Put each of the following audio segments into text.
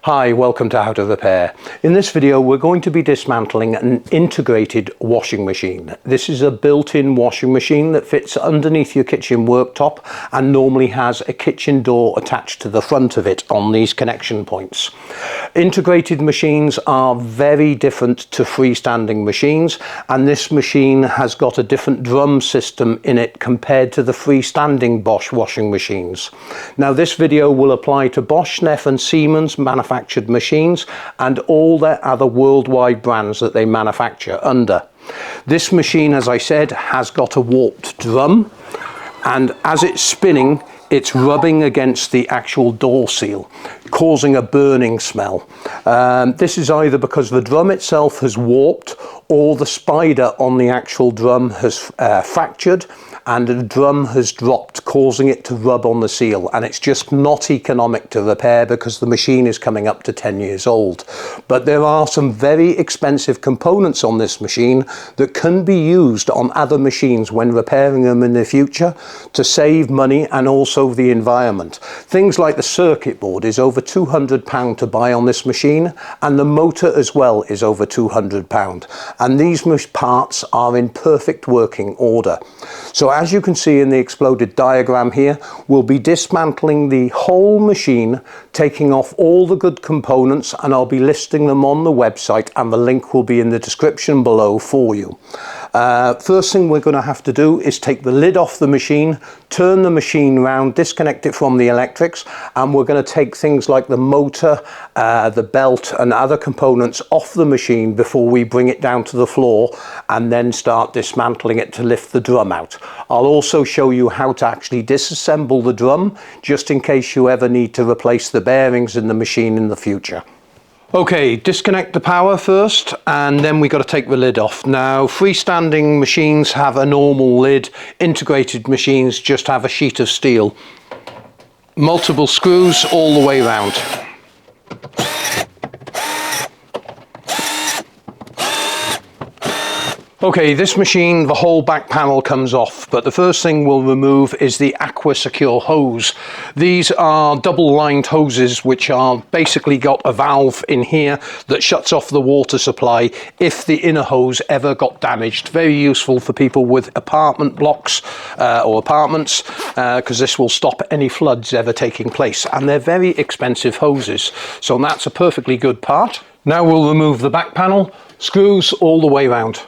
Hi, welcome to How to Repair. In this video we're going to be dismantling an integrated washing machine. This is a built-in washing machine that fits underneath your kitchen worktop and normally has a kitchen door attached to the front of it on these connection points. Integrated machines are very different to freestanding machines, and this machine has got a different drum system in it compared to the freestanding Bosch washing machines. Now this video will apply to Bosch, Neff and Siemens manufactured machines and all their other worldwide brands that they manufacture under. This machine, as I said, has got a warped drum, and as it's spinning it's rubbing against the actual door seal, causing a burning smell. This is either because the drum itself has warped or the spider on the actual drum has fractured and the drum has dropped, causing it to rub on the seal, and it's just not economic to repair because the machine is coming up to 10 years old. But there are some very expensive components on this machine that can be used on other machines when repairing them in the future to save money and also the environment. Things like the circuit board is over £200 to buy on this machine, and the motor as well is over £200, and these parts are in perfect working order. So as you can see in the exploded diagram here, we'll be dismantling the whole machine, taking off all the good components, and I'll be listing them on the website, and the link will be in the description below for you. First thing we're going to have to do is take the lid off the machine, turn the machine round, disconnect it from the electrics, and we're going to take things like the motor, the belt and other components off the machine before we bring it down to the floor and then start dismantling it to lift the drum out. I'll also show you how to actually disassemble the drum, just in case you ever need to replace the bearings in the machine in the future. Okay, disconnect the power first, and then we got to take the lid off. Now, freestanding machines have a normal lid, integrated machines just have a sheet of steel. Multiple screws all the way around. Okay, this machine, the whole back panel comes off, but the first thing we'll remove is the Aqua Secure hose. These are double-lined hoses which are basically got a valve in here that shuts off the water supply if the inner hose ever got damaged. Very useful for people with apartment blocks or apartments, because this will stop any floods ever taking place, and they're very expensive hoses, so that's a perfectly good part. Now we'll remove the back panel, screws all the way around.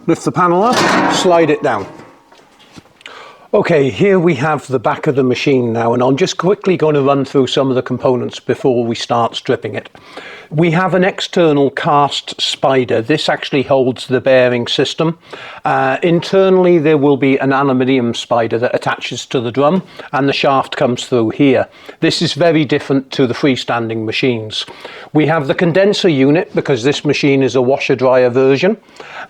Lift the panel up, slide it down. Okay, here we have the back of the machine now, and I'm just quickly going to run through some of the components before we start stripping it. We have an external cast spider. This actually holds the bearing system. Internally there will be an aluminium spider that attaches to the drum, and the shaft comes through here. This is very different to the freestanding machines. We have the condenser unit because this machine is a washer dryer version,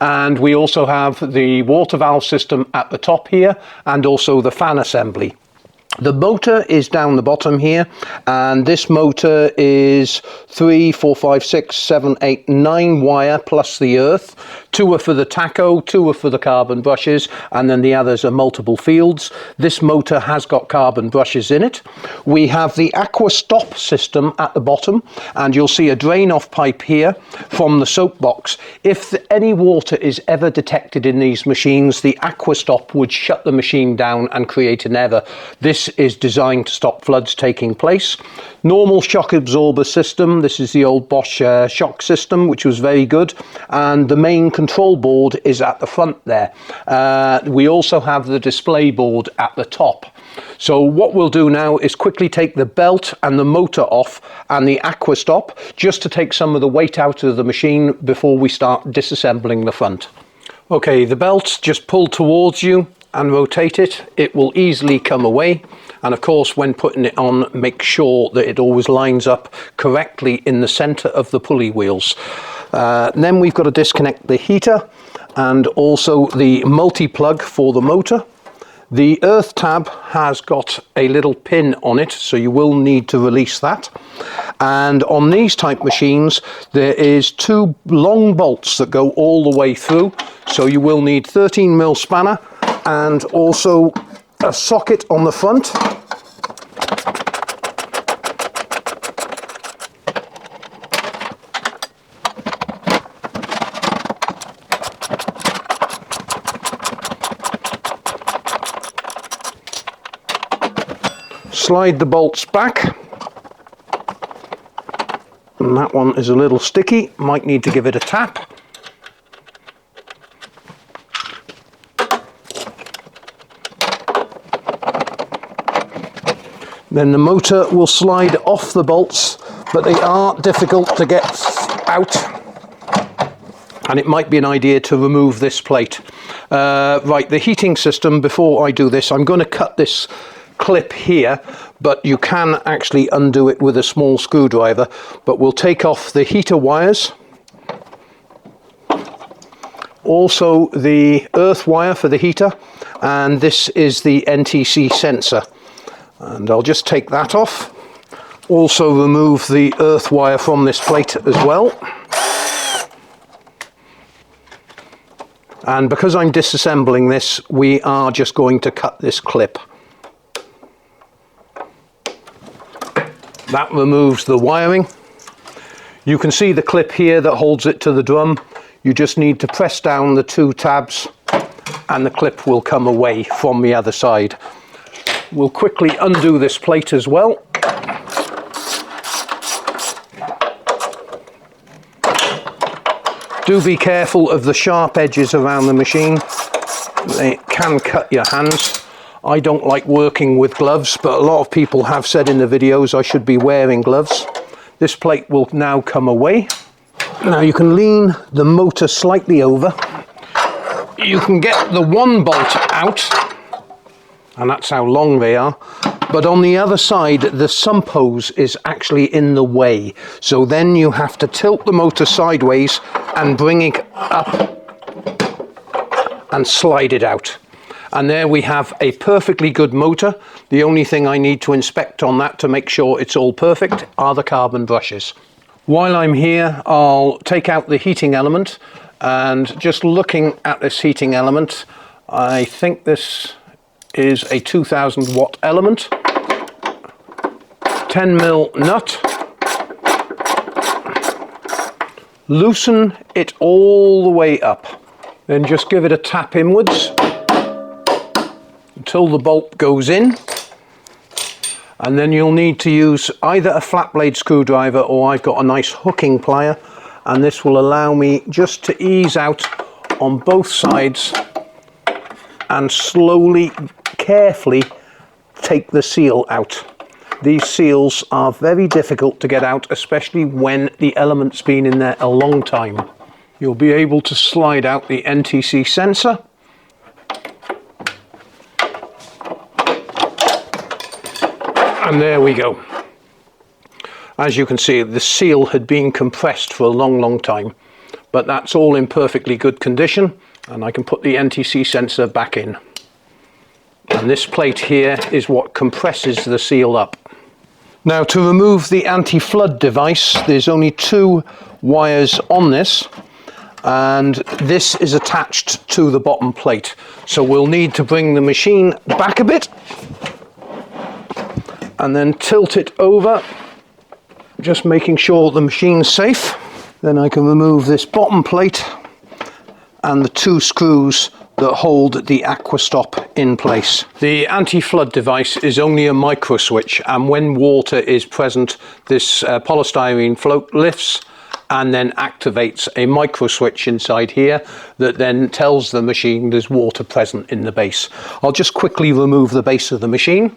and we also have the water valve system at the top here and also the fan assembly. The motor is down the bottom here, and this motor is 3, 4, 5, 6, 7, 8, 9 wire plus the earth. 2 are for the tacho, 2 are for the carbon brushes, and then the others are multiple fields. This motor has got carbon brushes in it. We have the Aqua Stop system at the bottom, and you'll see a drain off pipe here from the soap box. If any water is ever detected in these machines, the Aqua Stop would shut the machine down and create an error. This is designed to stop floods taking place. Normal shock absorber system. This is the old Bosch shock system, which was very good, and the main control board is at the front there. We also have the display board at the top. So what we'll do now is quickly take the belt and the motor off and the Aqua Stop, just to take some of the weight out of the machine before we start disassembling the front. Okay, the belt, just pull towards you and rotate it. It will easily come away, and of course when putting it on, make sure that it always lines up correctly in the center of the pulley wheels. Then we've got to disconnect the heater and also the multi-plug for the motor. The earth tab has got a little pin on it, so you will need to release that. And on these type machines, there is 2 long bolts that go all the way through, so you will need 13mm spanner and also a socket on the front. Slide the bolts back, and that one is a little sticky, might need to give it a tap. Then the motor will slide off the bolts, but they are difficult to get out, and it might be an idea to remove this plate. Right, the heating system, before I do this, I'm going to cut this clip here, but you can actually undo it with a small screwdriver. But we'll take off the heater wires, also the earth wire for the heater, and this is the NTC sensor, and I'll just take that off. Also remove the earth wire from this plate as well. And because I'm disassembling this, we are just going to cut this clip. That removes the wiring. You can see the clip here that holds it to the drum. You just need to press down the 2 tabs and the clip will come away from the other side. We'll quickly undo this plate as well. Do be careful of the sharp edges around the machine. They can cut your hands. I don't like working with gloves, but a lot of people have said in the videos I should be wearing gloves. This plate will now come away. Now you can lean the motor slightly over. You can get the 1 bolt out, and that's how long they are. But on the other side, the sump hose is actually in the way. So then you have to tilt the motor sideways and bring it up and slide it out. And there we have a perfectly good motor. The only thing I need to inspect on that to make sure it's all perfect are the carbon brushes. While I'm here, I'll take out the heating element, and just looking at this heating element, I think this is a 2000 watt element. 10mm nut. Loosen it all the way up. Then just give it a tap inwards until the bolt goes in, and then you'll need to use either a flat blade screwdriver, or I've got a nice hooking plier, and this will allow me just to ease out on both sides and slowly, carefully take the seal out. These seals are very difficult to get out, especially when the element's been in there a long time. You'll be able to slide out the NTC sensor. And there we go. As you can see, the seal had been compressed for a long time, but that's all in perfectly good condition, and I can put the NTC sensor back in. And this plate here is what compresses the seal up. Now, to remove the anti-flood device, there's only 2 wires on this, and this is attached to the bottom plate. So we'll need to bring the machine back a bit and then tilt it over, just making sure the machine's safe. Then I can remove this bottom plate and the 2 screws that hold the aqua stop in place. The anti-flood device is only a micro switch, and when water is present, this polystyrene float lifts and then activates a micro switch inside here that then tells the machine there's water present in the base. I'll just quickly remove the base of the machine.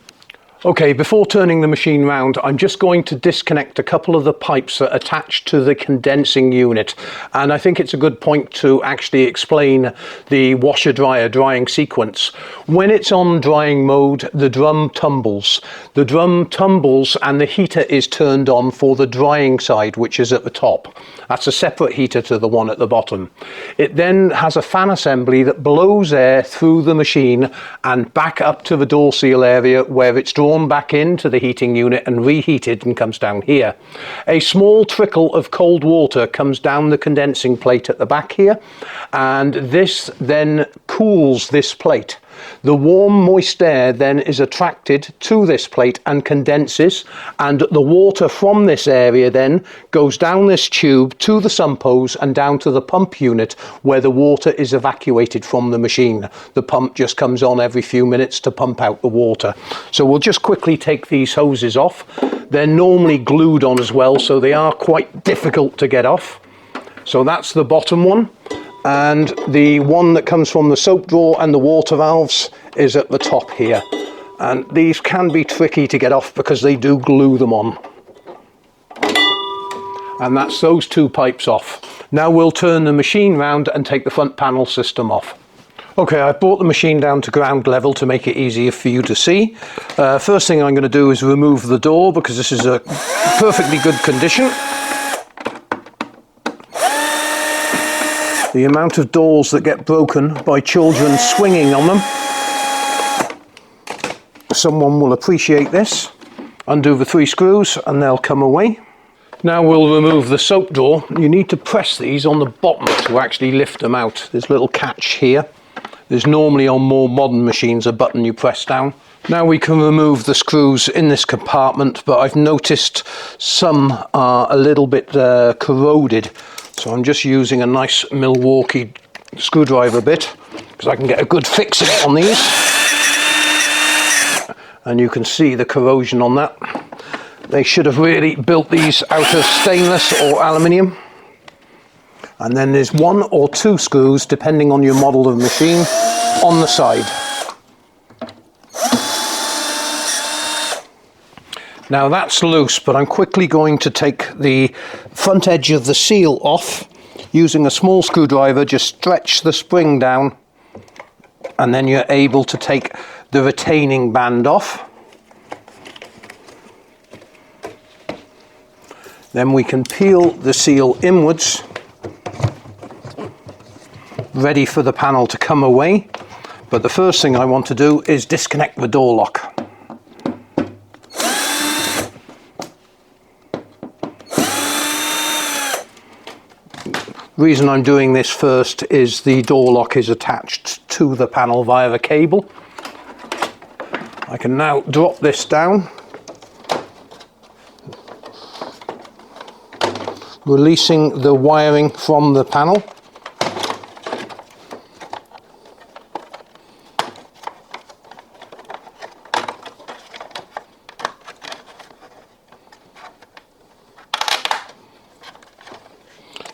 Okay, before turning the machine round, I'm just going to disconnect a couple of the pipes that attach to the condensing unit. And I think it's a good point to actually explain the washer-dryer drying sequence. When it's on drying mode, the drum tumbles. The drum tumbles and the heater is turned on for the drying side, which is at the top. That's a separate heater to the one at the bottom. It then has a fan assembly that blows air through the machine and back up to the door seal area, where it's drawn back into the heating unit and reheated and comes down here. A small trickle of cold water comes down the condensing plate at the back here, and this then cools this plate. The warm, moist air then is attracted to this plate and condenses, and the water from this area then goes down this tube to the sump hose and down to the pump unit, where the water is evacuated from the machine. The pump just comes on every few minutes to pump out the water. So we'll just quickly take these hoses off. They're normally glued on as well, so they are quite difficult to get off. So that's the bottom one. And the one that comes from the soap drawer and the water valves is at the top here. And these can be tricky to get off because they do glue them on. And that's those two pipes off. Now we'll turn the machine round and take the front panel system off. Okay, I've brought the machine down to ground level to make it easier for you to see. First thing I'm going to do is remove the door, because this is a perfectly good condition. The amount of doors that get broken by children swinging on them. Someone will appreciate this. Undo the 3 screws and they'll come away. Now we'll remove the soap drawer. You need to press these on the bottom to actually lift them out. There's a little catch here. There's normally on more modern machines a button you press down. Now we can remove the screws in this compartment, but I've noticed some are a little bit corroded. So I'm just using a nice Milwaukee screwdriver bit, because I can get a good fix on these. And you can see the corrosion on that. They should have really built these out of stainless or aluminium. And then there's 1 or 2 screws, depending on your model of machine, on the side. Now that's loose, but I'm quickly going to take the front edge of the seal off. Using a small screwdriver, just stretch the spring down, and then you're able to take the retaining band off. Then we can peel the seal inwards, ready for the panel to come away. But the first thing I want to do is disconnect the door lock. The reason I'm doing this first is the door lock is attached to the panel via a cable. I can now drop this down, releasing the wiring from the panel.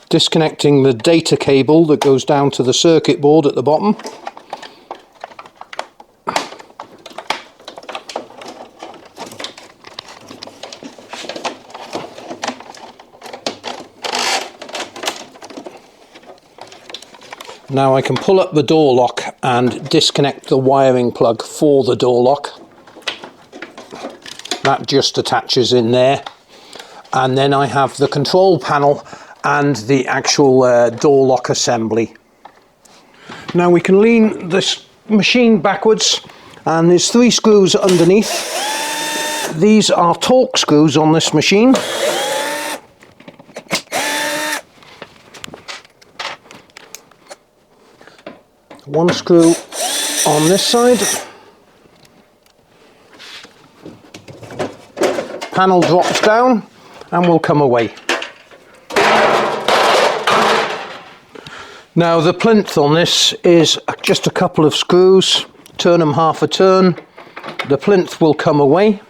Disconnecting the data cable that goes down to the circuit board at the bottom. Now I can pull up the door lock and disconnect the wiring plug for the door lock. That just attaches in there. And then I have the control panel and the actual door lock assembly. Now we can lean this machine backwards, and there's 3 screws underneath. These are torque screws on this machine. One screw on this side. Panel drops down and will come away. Now the plinth on this is just a couple of screws. Turn them half a turn. The plinth will come away.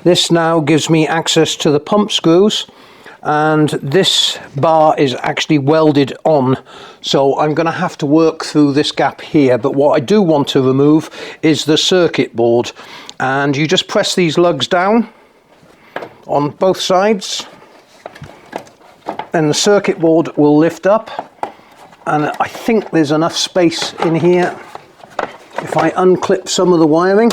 This now gives me access to the pump screws, and this bar is actually welded on, so I'm going to have to work through this gap here. But what I do want to remove is the circuit board, and you just press these lugs down on both sides and the circuit board will lift up, and I think there's enough space in here if I unclip some of the wiring.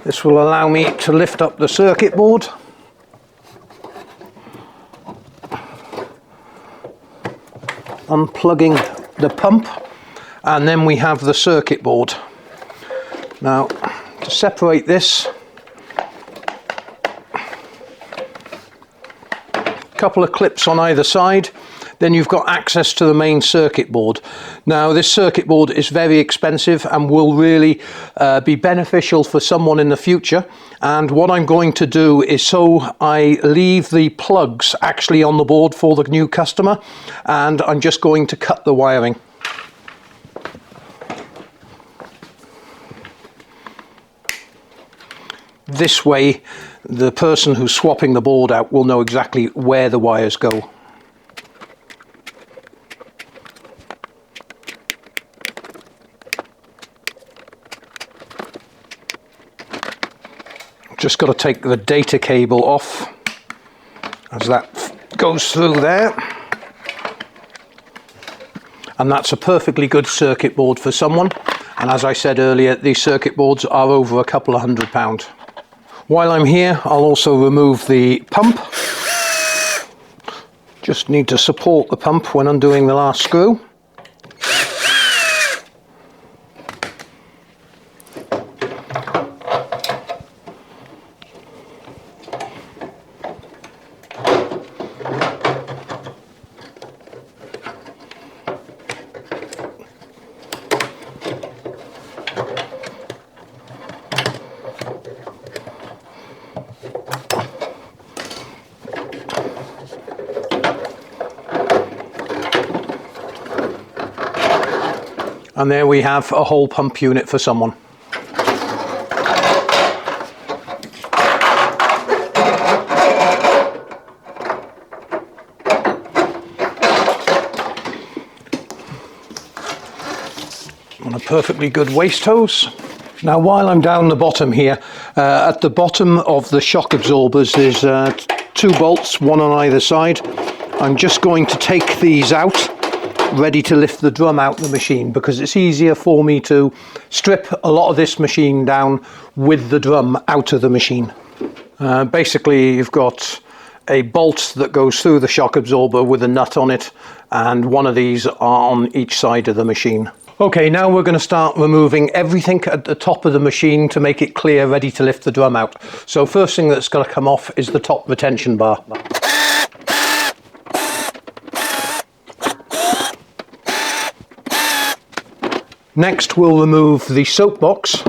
This will allow me to lift up the circuit board. Unplugging the pump, and then we have the circuit board. Now, to separate this, a couple of clips on either side, then you've got access to the main circuit board. Now, this circuit board is very expensive and will really be beneficial for someone in the future. And what I'm going to do is, so I leave the plugs actually on the board for the new customer, and I'm just going to cut the wiring. This way, the person who's swapping the board out will know exactly where the wires go. Just got to take the data cable off as that goes through there. And that's a perfectly good circuit board for someone. And as I said earlier, these circuit boards are over a couple of £100. While I'm here, I'll also remove the pump. Just need to support the pump when undoing the last screw. And there we have a whole pump unit for someone. On a perfectly good waste hose. Now, while I'm down the bottom here, at the bottom of the shock absorbers there's 2 bolts, one on either side. I'm just going to take these out, ready to lift the drum out the machine, because it's easier for me to strip a lot of this machine down with the drum out of the machine. Basically, you've got a bolt that goes through the shock absorber with a nut on it, and one of these are on each side of the machine. Okay, now we're going to start removing everything at the top of the machine to make it clear, ready to lift the drum out. So first thing that's going to come off is the top retention bar. Next, we'll remove the soap box.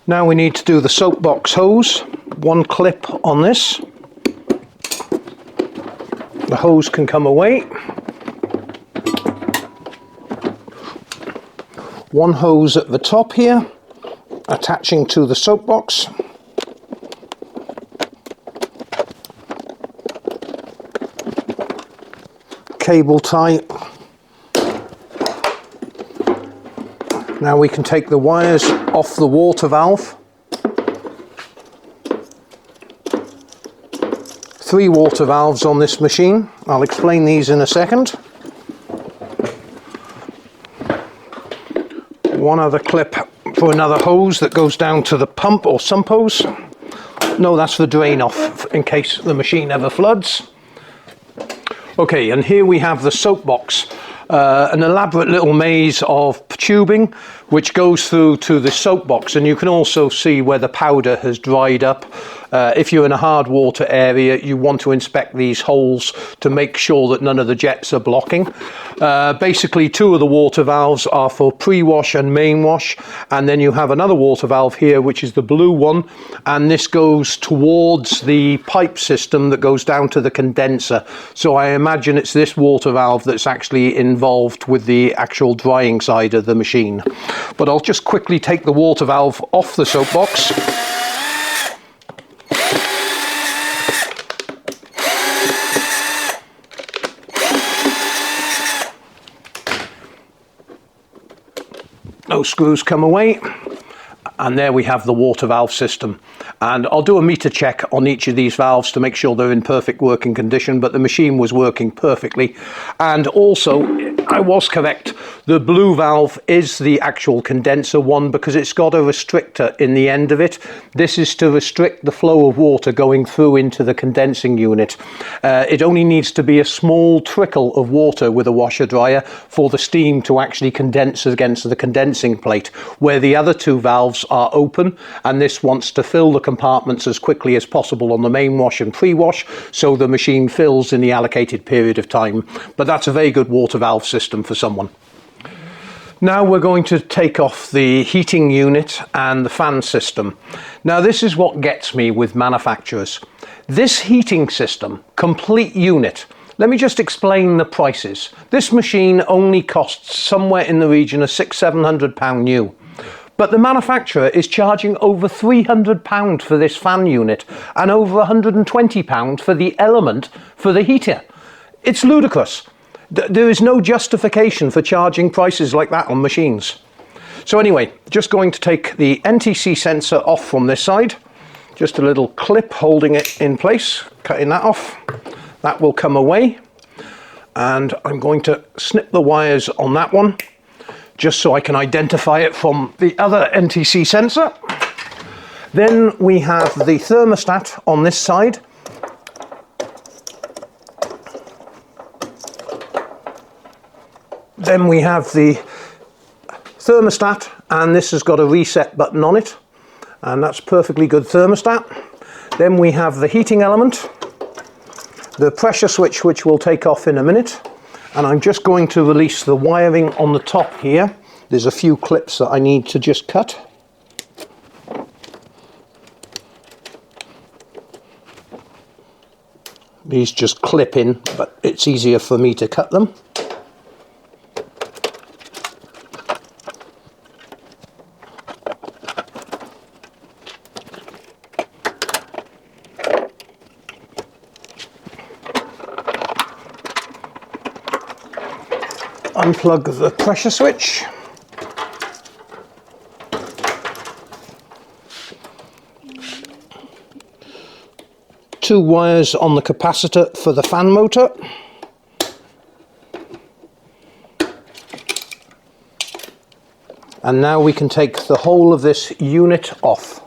Now we need to do the soap box hose. 1 clip on this. The hose can come away. 1 hose at the top here, attaching to the soap box. Cable tie. Now we can take the wires off the water valve. 3 water valves on this machine. I'll explain these in a second. 1 other clip for another hose that goes down to the pump or sump hose. No, that's the drain off in case the machine ever floods. Okay, and here we have the soap box, an elaborate little maze of tubing which goes through to the soap box, and you can also see where the powder has dried up If you're in a hard water area, you want to inspect these holes to make sure that none of the jets are blocking. Basically, two of the water valves are for pre-wash and main wash, and then you have another water valve here, which is the blue one, and this goes towards the pipe system that goes down to the condenser. So I imagine it's this water valve that's actually involved with the actual drying side of the machine. But I'll just quickly take the water valve off the soapbox. Those screws come away, and there we have the water valve system. And I'll do a meter check on each of these valves to make sure they're in perfect working condition, but the machine was working perfectly. And also, I was correct, the blue valve is the actual condenser one because it's got a restrictor in the end of it. This is to restrict the flow of water going through into the condensing unit. It only needs to be a small trickle of water with a washer dryer for the steam to actually condense against the condensing plate, where the other two valves are open, and this wants to fill the compartments as quickly as possible on the main wash and pre-wash, so the machine fills in the allocated period of time. But that's a very good water valve system for someone. Now we're going to take off the heating unit and the fan system. Now this is what gets me with manufacturers. This heating system, complete unit, let me just explain the prices. This machine only costs somewhere in the region of £600–700 new. But the manufacturer is charging over £300 for this fan unit and over £120 for the element for the heater. It's ludicrous. There is no justification for charging prices like that on machines. So anyway, just going to take the NTC sensor off from this side. Just a little clip holding it in place, cutting that off. That will come away. And I'm going to snip the wires on that one, just so I can identify it from the other NTC sensor. Then we have the thermostat on this side. Then we have the thermostat, and this has got a reset button on it, and that's perfectly good thermostat. Then we have the heating element, the pressure switch, which we'll take off in a minute. And I'm just going to release the wiring on the top here. There's a few clips that I need to just cut. These just clip in, but it's easier for me to cut them. Unplug the pressure switch. Two wires on the capacitor for the fan motor. And now we can take the whole of this unit off.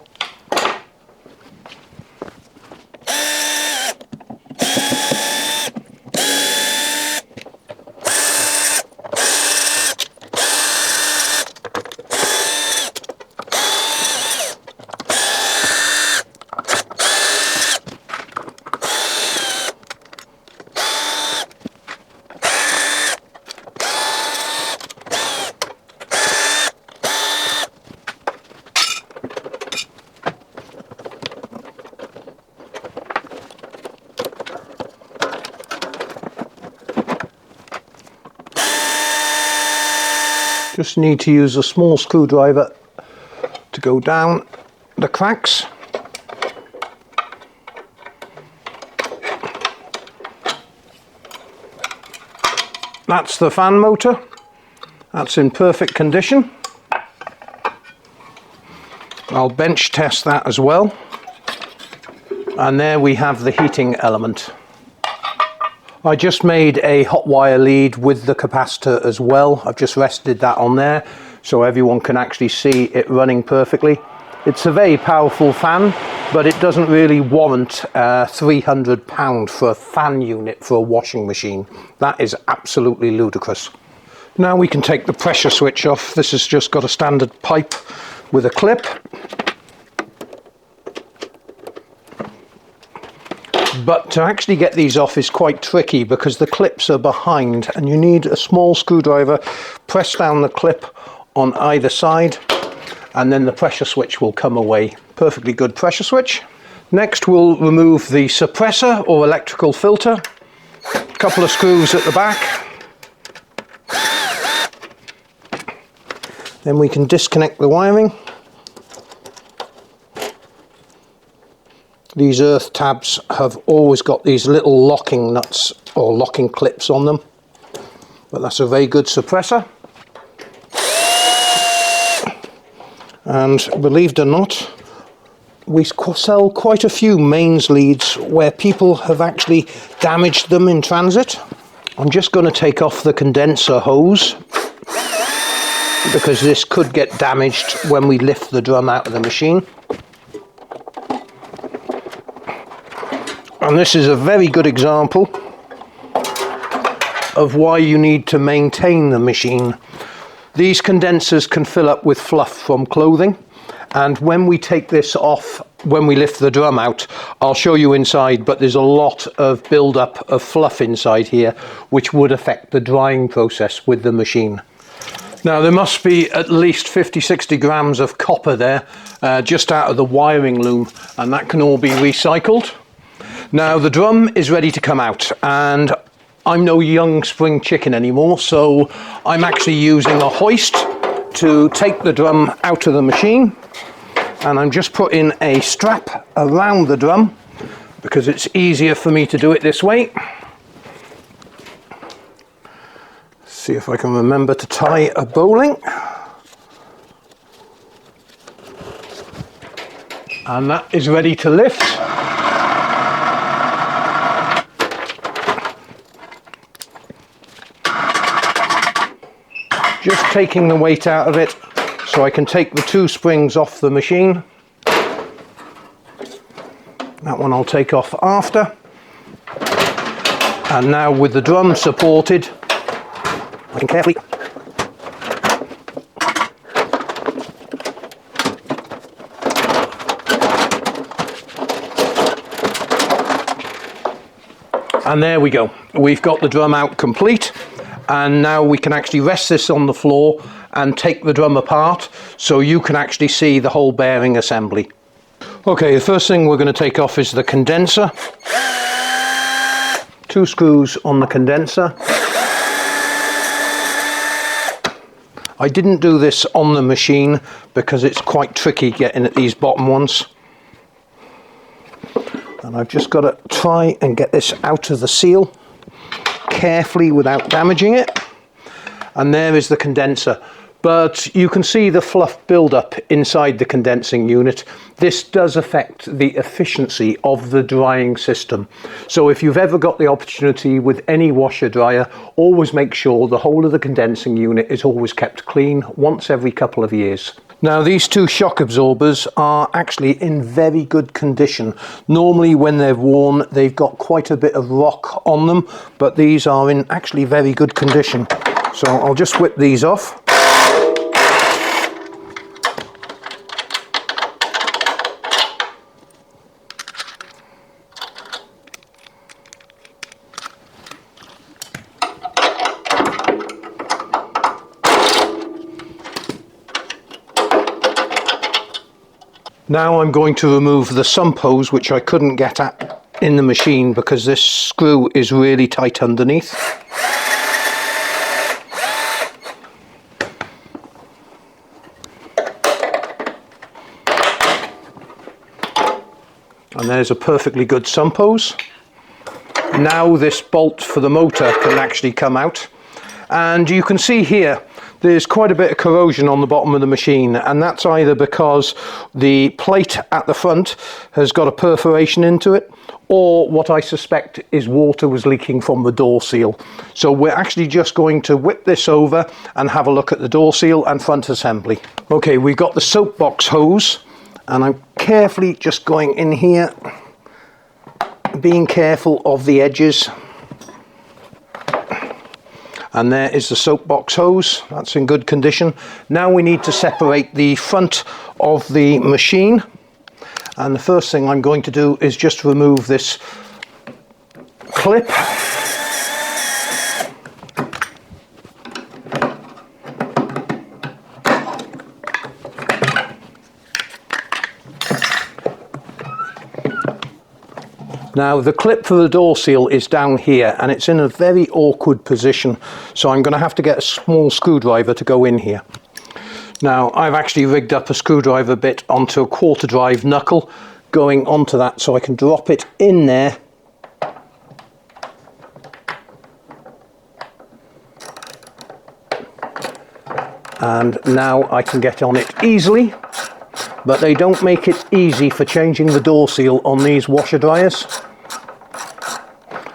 Just need to use a small screwdriver to go down the cracks. That's the fan motor. That's in perfect condition. I'll bench test that as well. And there we have the heating element. I just made a hot wire lead with the capacitor as well. I've just rested that on there so everyone can actually see it running perfectly. It's a very powerful fan, but it doesn't really warrant £300 for a fan unit for a washing machine. That is absolutely ludicrous. Now we can take the pressure switch off. This has just got a standard pipe with a clip. But to actually get these off is quite tricky because the clips are behind and you need a small screwdriver. Press down the clip on either side and then the pressure switch will come away. Perfectly good pressure switch. Next we'll remove the suppressor or electrical filter. A couple of screws at the back. Then we can disconnect the wiring. These earth tabs have always got these little locking nuts or locking clips on them, but that's a very good suppressor. And believe it or not, we sell quite a few mains leads where people have actually damaged them in transit. I'm just going to take off the condenser hose because this could get damaged when we lift the drum out of the machine. And this is a very good example of why you need to maintain the machine. These condensers can fill up with fluff from clothing, and when we take this off, when we lift the drum out, I'll show you inside, but there's a lot of build-up of fluff inside here which would affect the drying process with the machine. Now there must be at least 50-60 grams of copper there just out of the wiring loom, and that can all be recycled. Now the drum is ready to come out, and I'm no young spring chicken anymore, so I'm actually using a hoist to take the drum out of the machine, and I'm just putting a strap around the drum because it's easier for me to do it this way. See if I can remember to tie a bowling. And that is ready to lift. Just taking the weight out of it so I can take the two springs off the machine. That one I'll take off after. And now with the drum supported, I can carefully and there we go. We've got the drum out complete. And now we can actually rest this on the floor and take the drum apart so you can actually see the whole bearing assembly. Okay, the first thing we're going to take off is the condenser. 2 screws on the condenser. I didn't do this on the machine because it's quite tricky getting at these bottom ones. And I've just got to try and get this out of the seal carefully without damaging it. And there is the condenser, but you can see the fluff buildup inside the condensing unit. This does affect the efficiency of the drying system, so if you've ever got the opportunity with any washer dryer, always make sure the whole of the condensing unit is always kept clean once every couple of years. Now these 2 shock absorbers are actually in very good condition. Normally when they're worn they've got quite a bit of rock on them, but these are in actually very good condition. So I'll just whip these off. Now I'm going to remove the sump hose, which I couldn't get at in the machine because this screw is really tight underneath. And there's a perfectly good sump hose. Now this bolt for the motor can actually come out, and you can see here there's quite a bit of corrosion on the bottom of the machine, and that's either because the plate at the front has got a perforation into it, or what I suspect is water was leaking from the door seal. So we're actually just going to whip this over and have a look at the door seal and front assembly. Okay, we've got the soapbox hose, and I'm carefully just going in here, being careful of the edges. And there is the soapbox hose, that's in good condition. Now we need to separate the front of the machine. And the first thing I'm going to do is just remove this clip. Now the clip for the door seal is down here and it's in a very awkward position, so I'm going to have to get a small screwdriver to go in here. Now I've actually rigged up a screwdriver bit onto a quarter drive knuckle going onto that, so I can drop it in there and now I can get on it easily. But they don't make it easy for changing the door seal on these washer dryers.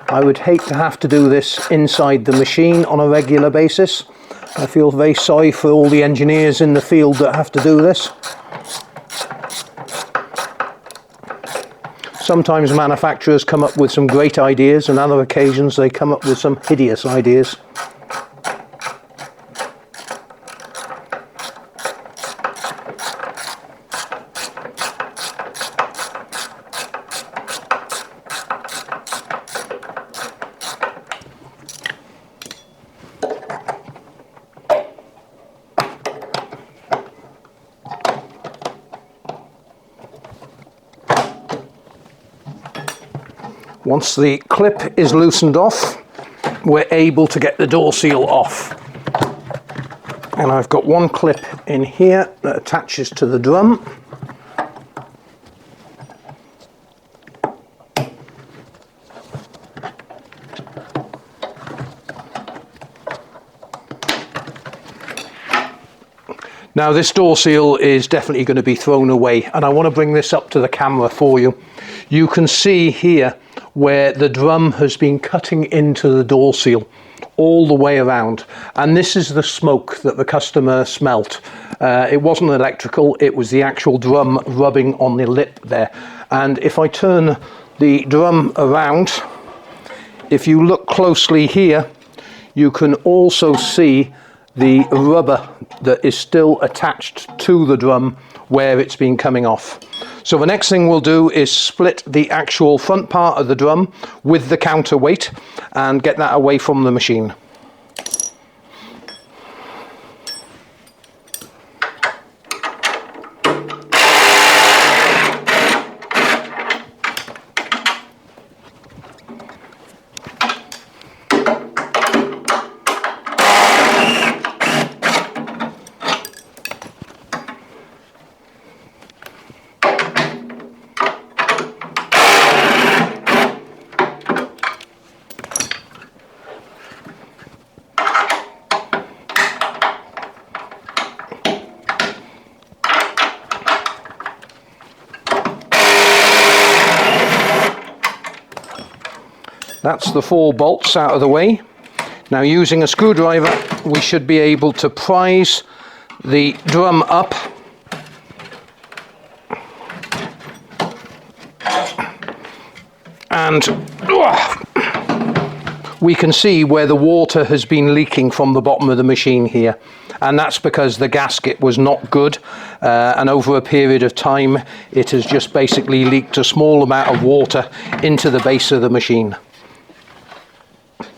I would hate to have to do this inside the machine on a regular basis. I feel very sorry for all the engineers in the field that have to do this. Sometimes manufacturers come up with some great ideas, and on other occasions they come up with some hideous ideas. Once the clip is loosened off, we're able to get the door seal off. And I've got one clip in here that attaches to the drum. Now this door seal is definitely going to be thrown away, and I want to bring this up to the camera for you. You can see here where the drum has been cutting into the door seal all the way around, and this is the smoke that the customer smelt. It wasn't electrical, it was the actual drum rubbing on the lip there. And if I turn the drum around, if you look closely here, you can also see the rubber that is still attached to the drum where it's been coming off. So the next thing we'll do is split the actual front part of the drum with the counterweight and get that away from the machine. That's the 4 bolts out of the way. Now using a screwdriver we should be able to prise the drum up and we can see where the water has been leaking from the bottom of the machine here, and that's because the gasket was not good, and over a period of time it has just basically leaked a small amount of water into the base of the machine.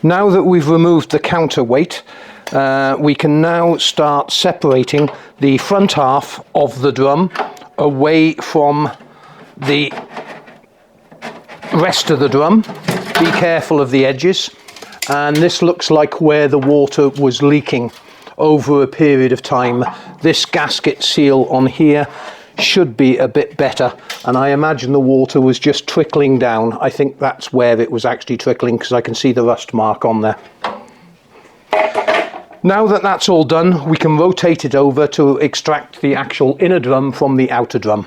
Now that we've removed the counterweight, we can now start separating the front half of the drum away from the rest of the drum. Be careful of the edges, and this looks like where the water was leaking over a period of time. This gasket seal on here should be a bit better, and I imagine the water was just trickling down. I think that's where it was actually trickling, because I can see the rust mark on there. Now that that's all done, we can rotate it over to extract the actual inner drum from the outer drum.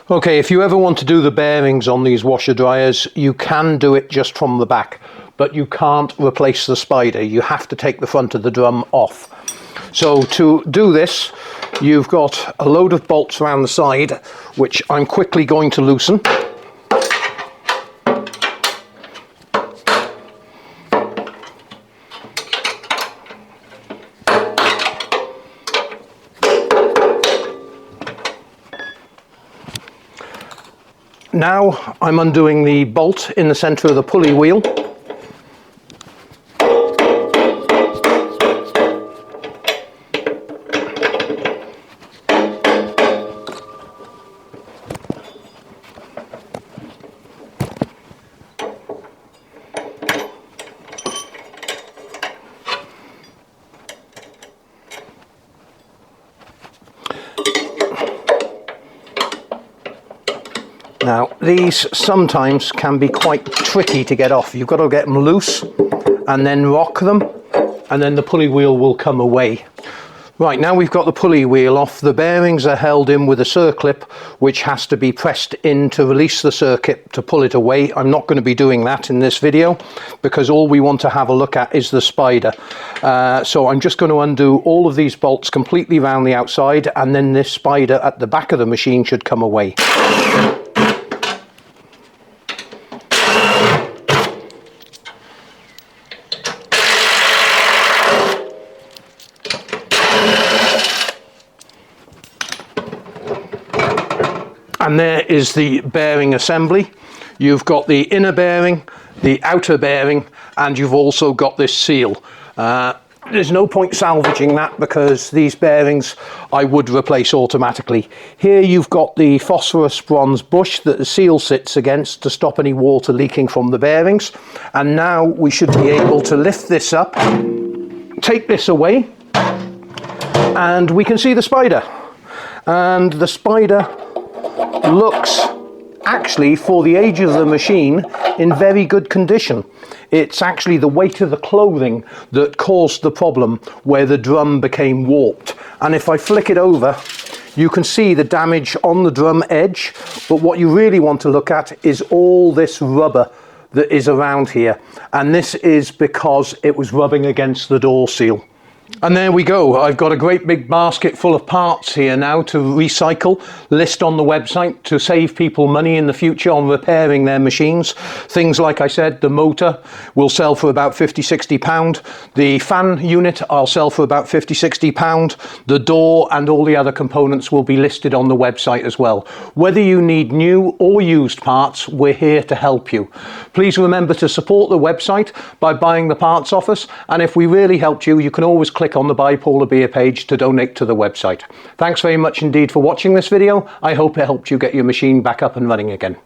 Okay, if you ever want to do the bearings on these washer dryers, you can do it just from the back, but you can't replace the spider. You have to take the front of the drum off. So to do this, you've got a load of bolts around the side, which I'm quickly going to loosen. Now I'm undoing the bolt in the center of the pulley wheel. Now these sometimes can be quite tricky to get off. You've got to get them loose and then rock them, and then the pulley wheel will come away. Right, now we've got the pulley wheel off, the bearings are held in with a circlip which has to be pressed in to release the circuit to pull it away. I'm not going to be doing that in this video because all we want to have a look at is the spider. So I'm just going to undo all of these bolts completely around the outside, and then this spider at the back of the machine should come away. And there is the bearing assembly. You've got the inner bearing, the outer bearing, and you've also got this seal. There's no point salvaging that because these bearings I would replace automatically. Here you've got the phosphorus bronze bush that the seal sits against to stop any water leaking from the bearings. And now we should be able to lift this up, take this away, and we can see the spider. And the spider looks, actually, for the age of the machine, in very good condition. It's actually the weight of the clothing that caused the problem where the drum became warped. And if I flick it over, you can see the damage on the drum edge, but what you really want to look at is all this rubber that is around here, and this is because it was rubbing against the door seal. And there we go. I've got a great big basket full of parts here now to recycle, list on the website to save people money in the future on repairing their machines. Things like I said, the motor will sell for about £50–60. The fan unit I'll sell for about £50–60. The door and all the other components will be listed on the website as well. Whether you need new or used parts, we're here to help you. Please remember to support the website by buying the parts off us, and if we really helped you, you can always click on the Buy Paul a Beer page to donate to the website. Thanks very much indeed for watching this video. I hope it helped you get your machine back up and running again.